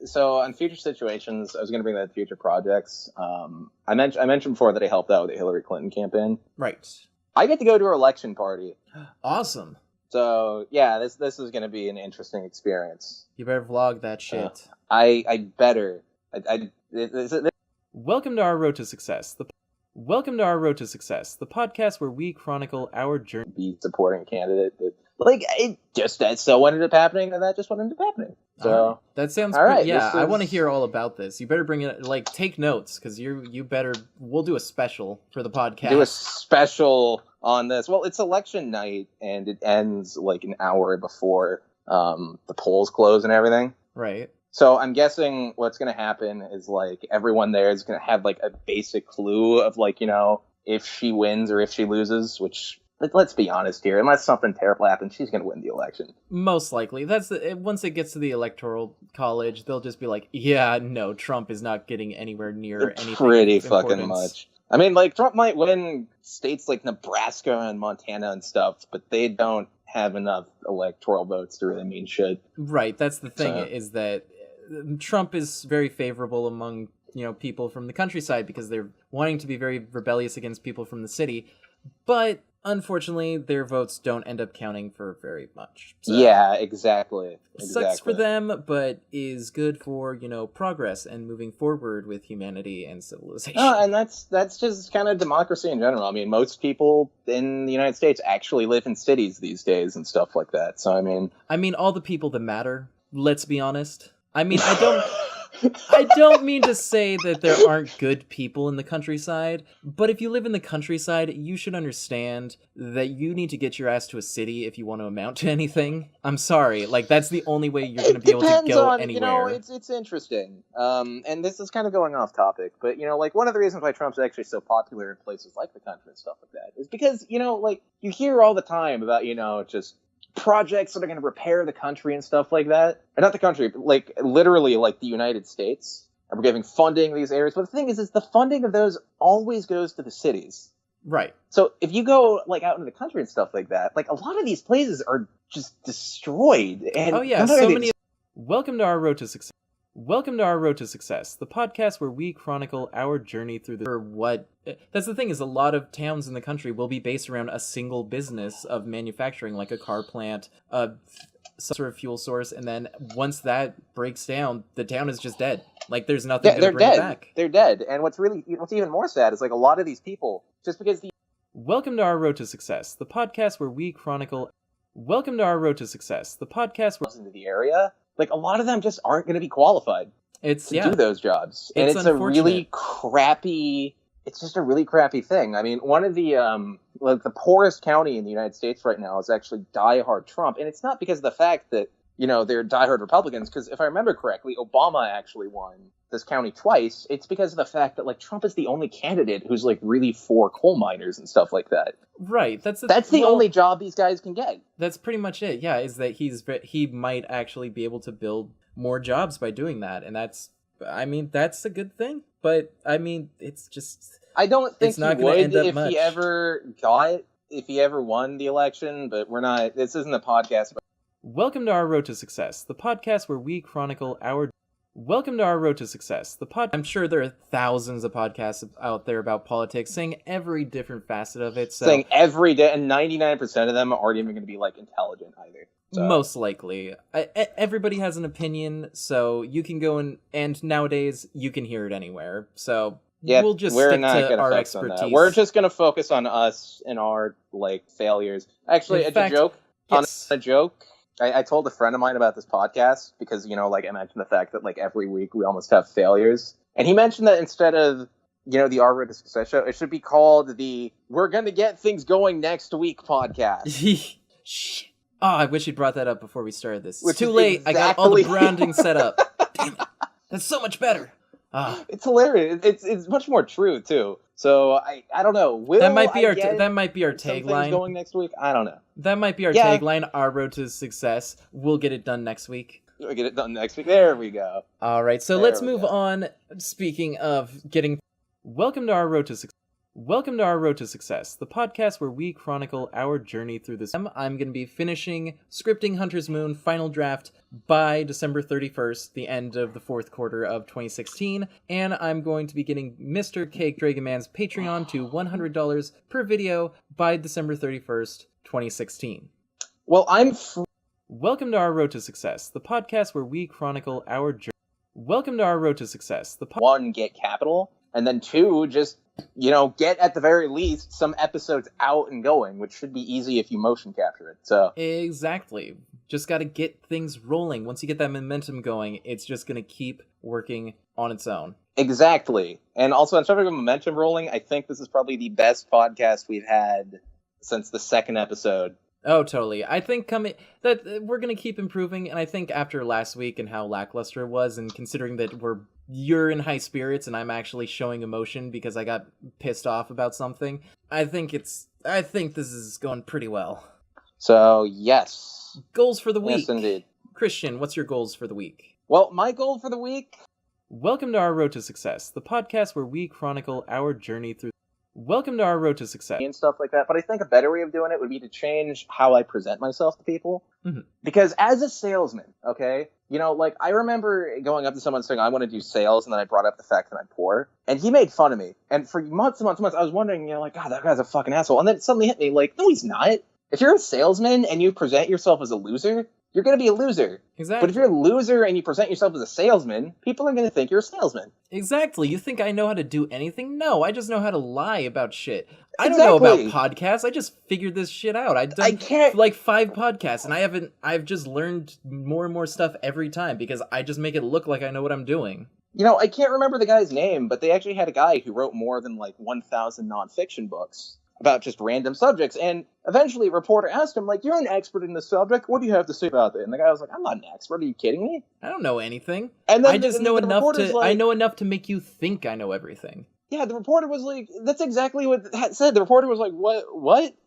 So on future situations, I was going to bring that to future projects. I mentioned before that I helped out with the Hillary Clinton campaign. Right. I get to go to her election party. Awesome. So yeah, this is going to be an interesting experience. You better vlog that shit. I better. Welcome to Our Road to Success. Welcome to Our Road to Success, the podcast where we chronicle our journey. Be supporting a candidate that like it just that so ended up happening, and that just what ended up happening. So right. That sounds all right. yeah, I want to hear all about this. You better bring it, like, take notes, because you better. We'll do a special for the podcast. Do a special on this. Well, it's election night, and it ends like an hour before the polls close and everything. Right. So I'm guessing what's going to happen is like everyone there is going to have like a basic clue of like, you know, if she wins or if she loses, which let's be honest here, unless something terrible happens, she's going to win the election. Most likely. That's once it gets to the electoral college, they'll just be like, yeah, no, Trump is not getting anywhere near anything. Pretty fucking much. I mean, like, Trump might win states like Nebraska and Montana and stuff, but they don't have enough electoral votes to really mean shit. Right. That's the thing, is that Trump is very favorable among, people from the countryside because they're wanting to be very rebellious against people from the city. But unfortunately, their votes don't end up counting for very much. So yeah, exactly. Sucks for them, but is good for, progress and moving forward with humanity and civilization. And that's just kind of democracy in general. I mean, most people in the United States actually live in cities these days and stuff like that. So, I mean, all the people that matter, let's be honest. I mean, I don't mean to say that there aren't good people in the countryside, but if you live in the countryside, you should understand that you need to get your ass to a city if you want to amount to anything. I'm sorry, like, that's the only way you're going to be able to go anywhere. It's interesting. And this is kind of going off topic, but, like, one of the reasons why Trump's actually so popular in places like the country and stuff like that is because, like, you hear all the time about, just projects that are going to repair the country and stuff like that. Or not the country, but like literally like the United States. And we're giving funding to these areas. But the thing is the funding of those always goes to the cities. Right. So if you go like out into the country and stuff like that, like a lot of these places are just destroyed. And oh yeah, so many. Welcome to our road to success. Welcome to our Road to Success, the podcast where we chronicle our journey through that's the thing, is a lot of towns in the country will be based around a single business of manufacturing, like a car plant, some sort of fuel source, and then once that breaks down, the town is just dead. Like, there's nothing to bring it back. They're dead. And what's even more sad is like a lot of these people, just because Welcome to our Road to Success, the podcast where we chronicle. Welcome to our Road to Success, the podcast where into the area. Like, a lot of them just aren't going to be qualified to do those jobs. And it's a really crappy... It's just a really crappy thing. I mean, one of the the poorest county in the United States right now is actually diehard Trump. And it's not because of the fact that, they're diehard Republicans. Because if I remember correctly, Obama actually won this county twice. It's because of the fact that, like, Trump is the only candidate who's, like, really for coal miners and stuff like that. Right. That's the only job these guys can get. That's pretty much it. Yeah, is that he might actually be able to build more jobs by doing that. And that's a good thing. But, it's just... I don't think it's not he would end up if much. If he ever won the election, but we're not... This isn't a podcast about... Welcome to our Road to Success, the podcast where we chronicle our... Welcome to our Road to Success, I'm sure there are thousands of podcasts out there about politics, saying every different facet of it. So, saying every day, and 99% of them aren't even going to be, like, intelligent either. So. Most likely. Everybody has an opinion, so you can go and nowadays, you can hear it anywhere. So, we'll just stick to our expertise. We're just going to focus on us and our, like, failures. Actually, a joke. I told a friend of mine about this podcast because, like, I mentioned the fact that, like, every week we almost have failures. And he mentioned that instead of, the Our Road to Success show, it should be called the We're Gonna Get Things Going Next Week podcast. Shit. Oh, I wish you'd brought that up before we started this. It's too late. I got all the branding set up. Damn it. That's so much better. It's hilarious. It's much more true, too. So, I don't know. That might be our tagline. Going next week? I don't know. That might be our tagline, Our Road to Success. We'll get it done next week. We'll get it done next week. There we go. All right, so let's move on. Speaking of getting... Welcome to Our Road to Success. Welcome to Our Road to Success, the podcast where we chronicle our journey through this. I'm going to be finishing scripting Hunter's Moon Final Draft by December 31st, the end of the fourth quarter of 2016, and I'm going to be getting Mr. Cake Dragonman's Patreon to $100 per video by December 31st, 2016. Well, Welcome to Our Road to Success, the podcast where we chronicle our journey. Welcome to Our Road to Success, the get capital. and then 2, just, you know, get at the very least some episodes out and going, which should be easy if you motion capture it. So Exactly. Just got to get things rolling. Once you get that momentum going, it's just going to keep working on its own. exactly. And also, on subject of momentum rolling, I think this is probably the best podcast we've had since the 2nd episode. Oh, totally. I think that we're going to keep improving, and I think after last week and how lackluster it was, and considering that you're in high spirits and I'm actually showing emotion because I got pissed off about something, I think this is going pretty well. So, yes. Goals for the week. Yes, indeed. Christian, what's your goals for the week? Well, my goal for the week... Welcome to Our Road to Success, the podcast where we chronicle our journey through... Welcome to Our Road to Success. And stuff like that, but I think a better way of doing it would be to change how I present myself to people. Mm-hmm. Because as a salesman, okay, you know, like, I remember going up to someone saying, I want to do sales, and then I brought up the fact that I'm poor, and he made fun of me. And for months and months and months, I was wondering, you know, like, God, that guy's a fucking asshole. And then it suddenly hit me, like, no, he's not. If you're a salesman and you present yourself as a loser, you're going to be a loser. Exactly. But if you're a loser and you present yourself as a salesman, people are going to think you're a salesman. Exactly. You think I know how to do anything? No, I just know how to lie about shit. I don't know about podcasts. I just figured this shit out. I've done like 5 podcasts, and I've just learned more and more stuff every time because I just make it look like I know what I'm doing. You know, I can't remember the guy's name, but they actually had a guy who wrote more than like 1,000 nonfiction books about just random subjects, and eventually a reporter asked him, like, you're an expert in this subject, what do you have to say about it? And the guy was like, I'm not an expert, are you kidding me? I don't know anything. And then I just know enough to, I know enough to make you think I know everything. Yeah, the reporter was like, that's exactly what it said. The reporter was like, what?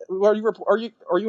Are you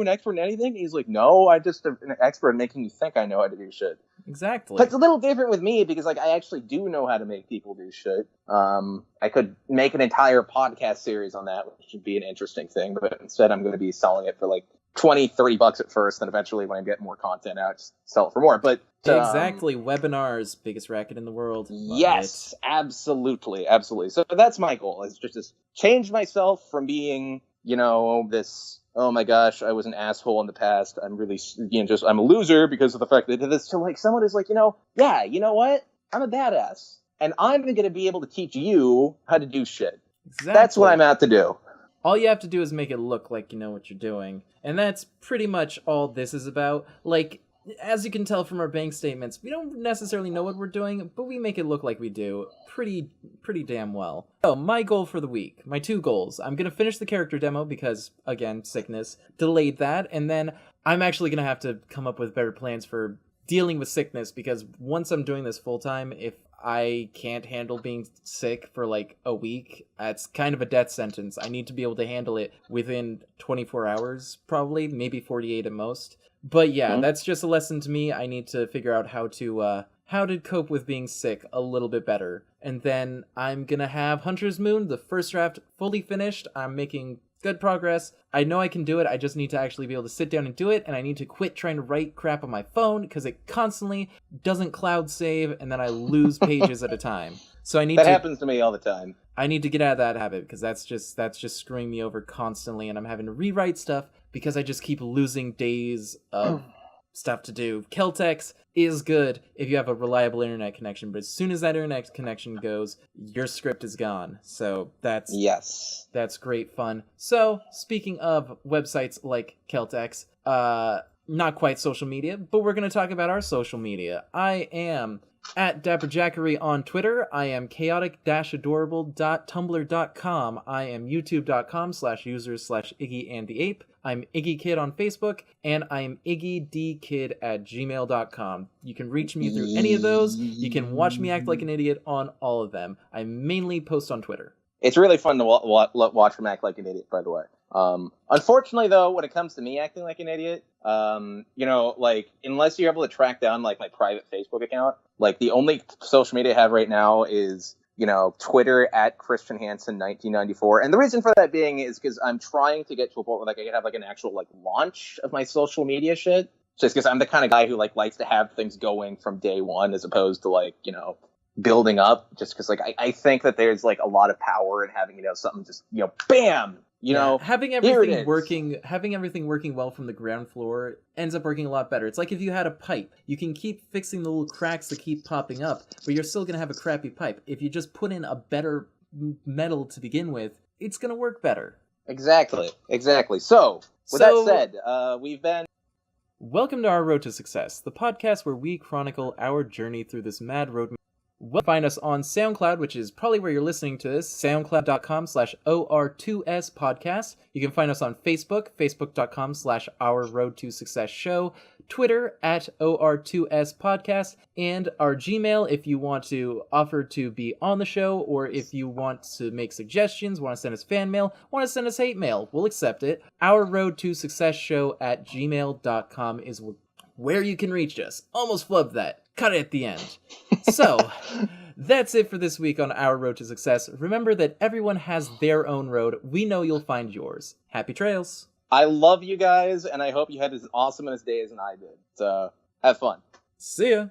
an expert in anything? He's like, no, I'm just an expert in making you think I know how to do shit. Exactly. But it's a little different with me because, like, I actually do know how to make people do shit. I could make an entire podcast series on that, which would be an interesting thing, but instead I'm going to be selling it for like $20-$30 at first, and eventually when I get more content out, just sell it for more. But exactly, webinars, biggest racket in the world. Yes, absolutely. So that's my goal, is just to change myself from being, you know, this, oh my gosh, I was an asshole in the past, I'm really, you know, just, I'm a loser because of the fact that I did this, to like someone who's like, you know, yeah, you know what, I'm a badass, and I'm going to be able to teach you how to do shit. Exactly. That's what I'm out to do. All you have to do is make it look like you know what you're doing. And that's pretty much all this is about. Like, as you can tell from our bank statements, we don't necessarily know what we're doing, but we make it look like we do pretty damn well. So, my goal for the week, my 2 goals. I'm going to finish the character demo because, again, sickness delayed that. And then I'm actually going to have to come up with better plans for dealing with sickness, because once I'm doing this full time, if I can't handle being sick for like a week, it's kind of a death sentence. I need to be able to handle it within 24 hours, probably, maybe 48 at most. But yeah, That's just a lesson to me. I need to figure out how to cope with being sick a little bit better. And then I'm gonna have Hunter's Moon, the first draft, fully finished. I'm making good progress. I know I can do it. I just need to actually be able to sit down and do it, and I need to quit trying to write crap on my phone because it constantly doesn't cloud save, and then I lose pages at a time. So that happens to me all the time. I need to get out of that habit because that's just screwing me over constantly, and I'm having to rewrite stuff because I just keep losing days of stuff to do. Celtex is good if you have a reliable internet connection, but as soon as that internet connection goes, your script is gone. So that's great fun. So speaking of websites like Celtex, not quite social media, but we're going to talk about our social media. I am at DapperJackery on Twitter. I am chaotic-adorable.tumblr.com. I am youtube.com/users/IggyandtheApe. I'm IggyKid on Facebook, and I am IggyDKid@gmail.com. You can reach me through any of those. You can watch me act like an idiot on all of them. I mainly post on Twitter. It's really fun to watch him act like an idiot, by the way. Unfortunately, though, when it comes to me acting like an idiot, you know, like, unless you're able to track down, like, my private Facebook account, like, the only social media I have right now is, you know, Twitter at Christian Hansen 1994. And the reason for that being is because I'm trying to get to a point where, like, I can have, like, an actual, like, launch of my social media shit. Just because I'm the kind of guy who, like, likes to have things going from day one as opposed to, like, you know, building up. Just because, like, I think that there's, like, a lot of power in having, you know, something just, you know, bam! You know, having everything working well from the ground floor ends up working a lot better. It's like if you had a pipe, you can keep fixing the little cracks that keep popping up, but you're still going to have a crappy pipe. If you just put in a better metal to begin with, it's gonna work better. Exactly. So, with that said, we've been... Welcome to Our Road to Success, the podcast where we chronicle our journey through this mad road. Find us on SoundCloud, which is probably where you're listening to this, soundcloud.com/OR2S podcast. You can find us on Facebook, facebook.com/Our Road to Success show, Twitter @OR2S podcast, and our Gmail if you want to offer to be on the show, or if you want to make suggestions, want to send us fan mail, want to send us hate mail, we'll accept it. Our Road to Success show @gmail.com is where you can reach us. Almost flubbed that. Cut it at the end. So, that's it for this week on Our Road to Success. Remember that everyone has their own road. We know you'll find yours. Happy trails. I love you guys, and I hope you had as awesome a day as I did. So, have fun. See ya.